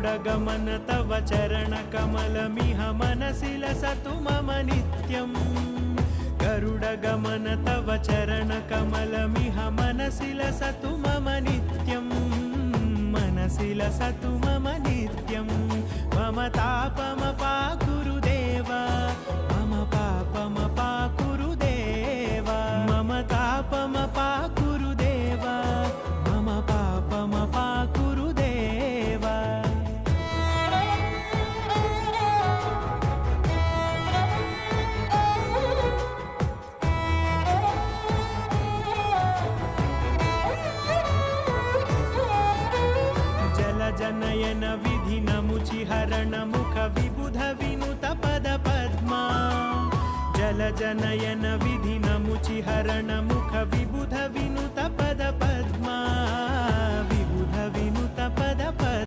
गरुडगमन तव चरणकमलमिह मनसि लसतु मम नित्यम् गरुडगमन तव चरणकमलमिह मनसि लसतु मम नित्यम् मनसि लसतु मम नित्यम् मम तापमपाकुरु देव मम पापमपाकुरु देव मम तापमपाकुरु देव मम पापमपाकुरु देव जनयन विधिनमुचिहरण मुख विबुध विनुत पद पद्मा जल जनयन विधिनमुचिहरण मुख विबुध विनुत पद पद्मा